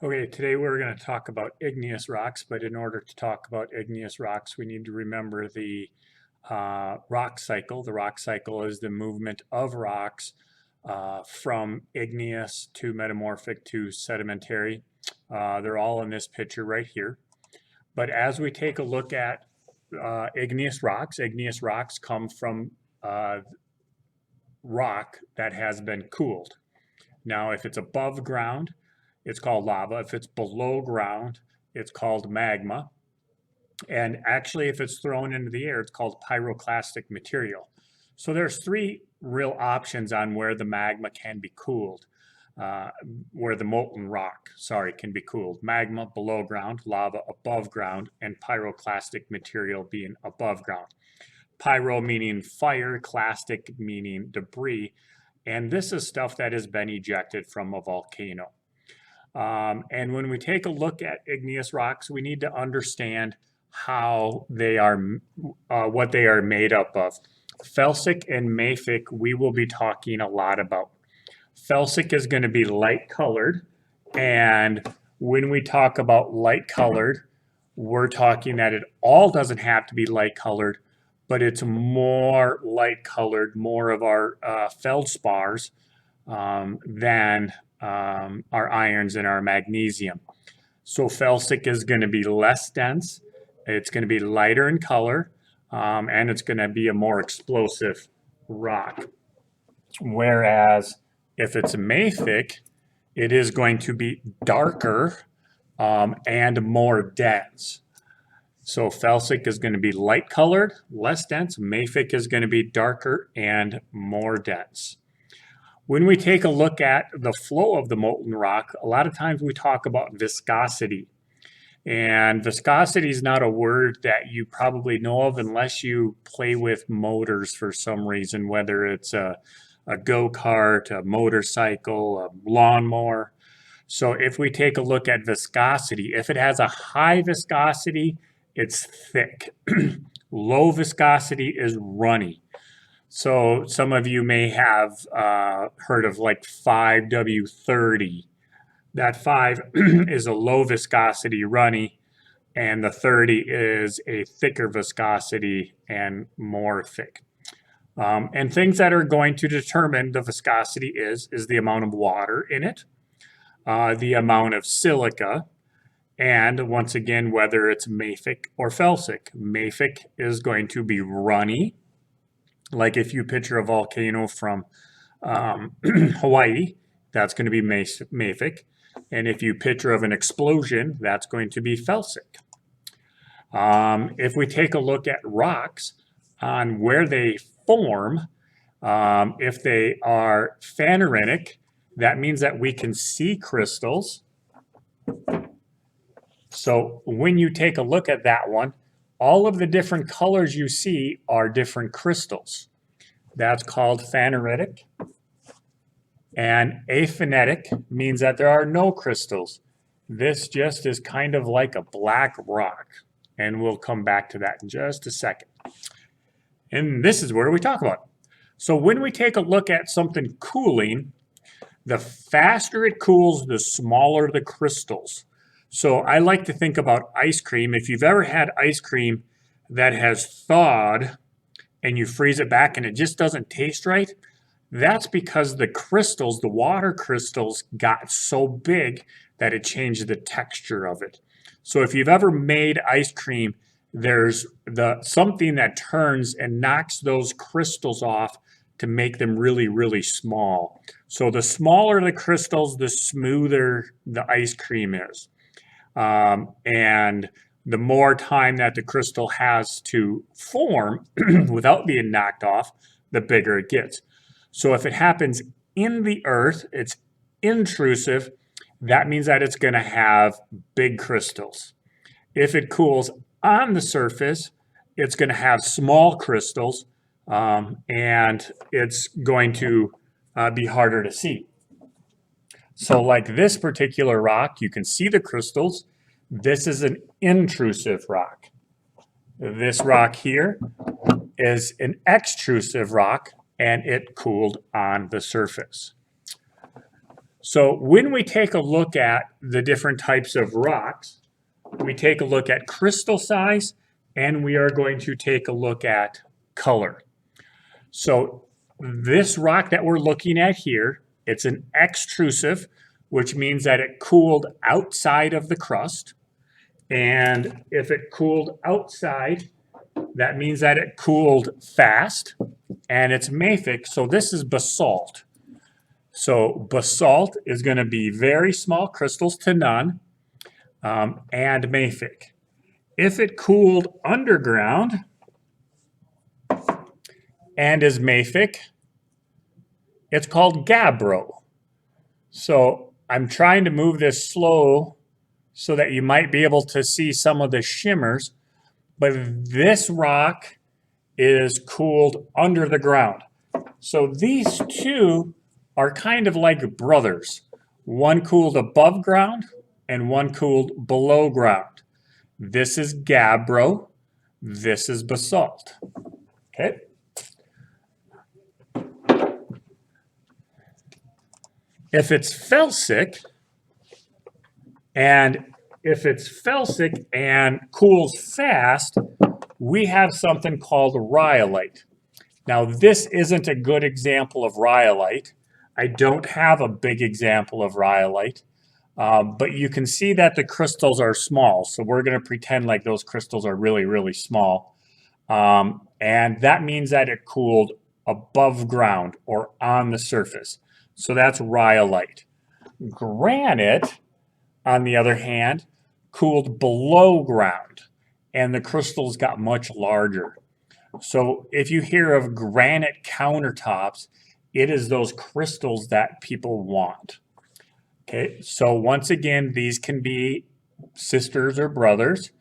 Okay, today we're going to talk about igneous rocks, but in order to talk about igneous rocks, we need to remember the rock cycle. The rock cycle is the movement of rocks from igneous to metamorphic to sedimentary. They're all in this picture right here. But as we take a look at igneous rocks come from rock that has been cooled. Now, if it's above ground, it's called lava. If it's below ground, it's called magma. And actually, if it's thrown into the air, it's called pyroclastic material. So there's three real options on where the magma can be cooled, where the molten rock, can be cooled. Magma below ground, lava above ground, and pyroclastic material being above ground. Pyro meaning fire, clastic meaning debris. And this is stuff that has been ejected from a volcano. And when we take a look at igneous rocks, we need to understand how they are, what they are made up of. Felsic and mafic, we will be talking a lot about. Felsic is going to be light colored, and when we talk about light colored, we're talking that it all doesn't have to be light colored, but it's more light colored, more of our feldspars than our irons and our magnesium. So felsic is going to be less dense, it's going to be lighter in color, and it's going to be a more explosive rock. Whereas if it's mafic, it is going to be darker and more dense. So felsic is going to be light colored, less dense. Mafic is going to be darker and more dense. When we take a look at the flow of the molten rock, a lot of times we talk about viscosity. And viscosity is not a word that you probably know of unless you play with motors for some reason, whether it's a go-kart, a motorcycle, a lawnmower. So if we take a look at viscosity, if it has a high viscosity, it's thick. Low viscosity is runny. So some of you may have heard of like 5W30. That 5 is a low viscosity runny, and the 30 is a thicker viscosity and more thick. And things that are going to determine the viscosity is the amount of water in it, the amount of silica, and once again, whether it's mafic or felsic. Mafic is going to be runny, like if you picture a volcano from Hawaii, that's going to be mafic. And if you picture of an explosion, that's going to be felsic. If we take a look at rocks on where they form, if they are phaneritic, that means that we can see crystals. So when you take a look at that one, all of the different colors you see are different crystals. That's called phaneritic. And aphanetic means that there are no crystals. This just is kind of like a black rock. And we'll come back to that in just a second. And this is where we talk about it. So when we take a look at something cooling, the faster it cools, the smaller the crystals. So I like to think about ice cream. If you've ever had ice cream that has thawed and you freeze it back and it just doesn't taste right, that's because the crystals, the water crystals, got so big that it changed the texture of it. So if you've ever made ice cream, there's something that turns and knocks those crystals off to make them really, really small. So the smaller the crystals, the smoother the ice cream is. And the more time that the crystal has to form without being knocked off, the bigger it gets. So if it happens in the earth, it's intrusive, that means that it's going to have big crystals. If it cools on the surface, it's going to have small crystals, and it's going to be harder to see. So like this particular rock, you can see the crystals. This is an intrusive rock. This rock here is an extrusive rock, and it cooled on the surface. So when we take a look at the different types of rocks, we take a look at crystal size, and we are going to take a look at color. So this rock that we're looking at here, it's an extrusive, which means that it cooled outside of the crust. And if it cooled outside, that means that it cooled fast, and it's mafic. So this is basalt. So basalt is going to be very small crystals to none, and mafic. If it cooled underground and is mafic, it's called gabbro. So I'm trying to move this slow so that you might be able to see some of the shimmers, but this rock is cooled under the ground. So these two are kind of like brothers. One cooled above ground and one cooled below ground. This is gabbro, this is basalt. Okay. If it's felsic, and cools fast, we have something called rhyolite. Now, this isn't a good example of rhyolite. I don't have a big example of rhyolite, but you can see that the crystals are small. So we're going to pretend like those crystals are really, really small. And that means that it cooled above ground or on the surface. So that's rhyolite. Granite, on the other hand, cooled below ground, and the crystals got much larger. So if you hear of granite countertops, it is those crystals that people want. Okay, so once again, these can be sisters or brothers.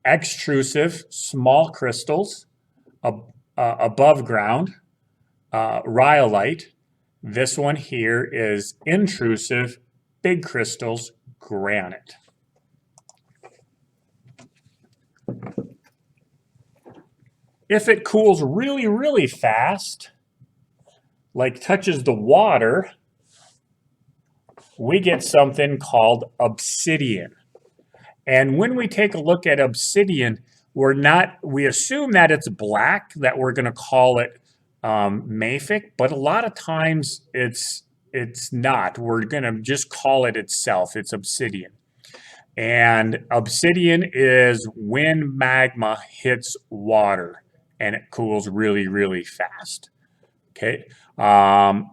Extrusive, small crystals, above ground, rhyolite. This one here is intrusive, big crystals, granite. If it cools really, really fast, like touches the water, we get something called obsidian. And when we take a look at obsidian, we assume that it's black, that we're going to call it mafic, but a lot of times it's not. We're going to just call it itself. It's obsidian. And obsidian is when magma hits water and it cools really, really fast. Okay.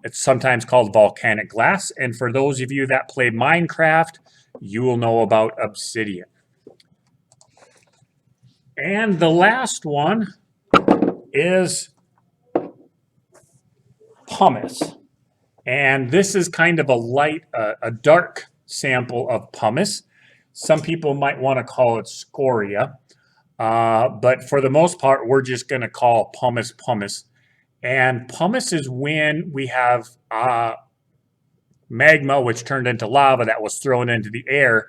It's sometimes called volcanic glass. And for those of you that play Minecraft, you will know about obsidian. And the last one is pumice. And this is kind of a dark sample of pumice. Some people might want to call it scoria. But for the most part, we're just going to call pumice pumice. And pumice is when we have magma, which turned into lava that was thrown into the air.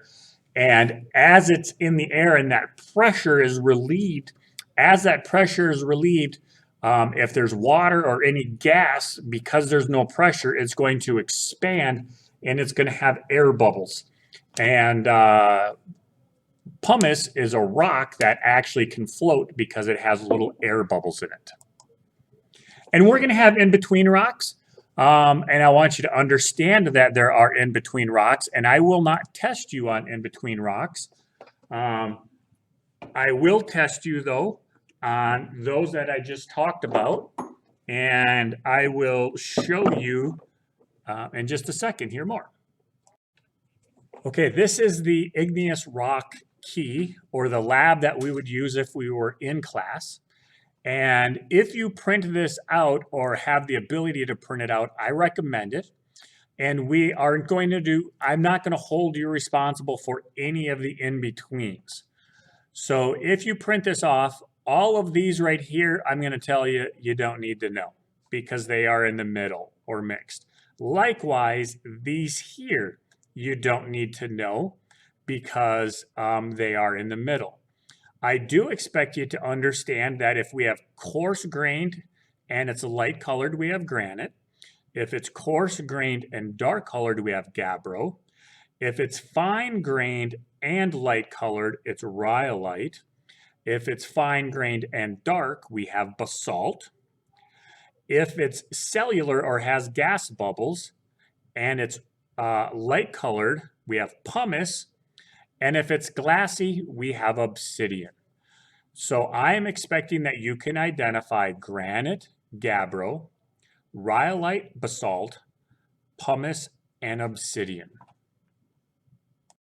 And as it's in the air and that pressure is relieved, if there's water or any gas, because there's no pressure, it's going to expand and it's going to have air bubbles. And pumice is a rock that actually can float because it has little air bubbles in it. And we're going to have in-between rocks. And I want you to understand that there are in-between rocks, and I will not test you on in-between rocks. I will test you, though, on those that I just talked about, and I will show you in just a second here more. Okay, this is the igneous rock key, or the lab that we would use if we were in class. And if you print this out or have the ability to print it out, I recommend it. And we aren't going to I'm not going to hold you responsible for any of the in-betweens. So if you print this off, all of these right here, I'm going to tell you, you don't need to know because they are in the middle or mixed. Likewise, these here, you don't need to know because they are in the middle. I do expect you to understand that if we have coarse grained and it's light colored, we have granite. If it's coarse-grained and dark-colored, we have gabbro. If it's fine-grained and light-colored, it's rhyolite. If it's fine-grained and dark, we have basalt. If it's cellular or has gas bubbles and it's light-colored, we have pumice. And if it's glassy, we have obsidian. So I am expecting that you can identify granite, gabbro, rhyolite, basalt, pumice, and obsidian.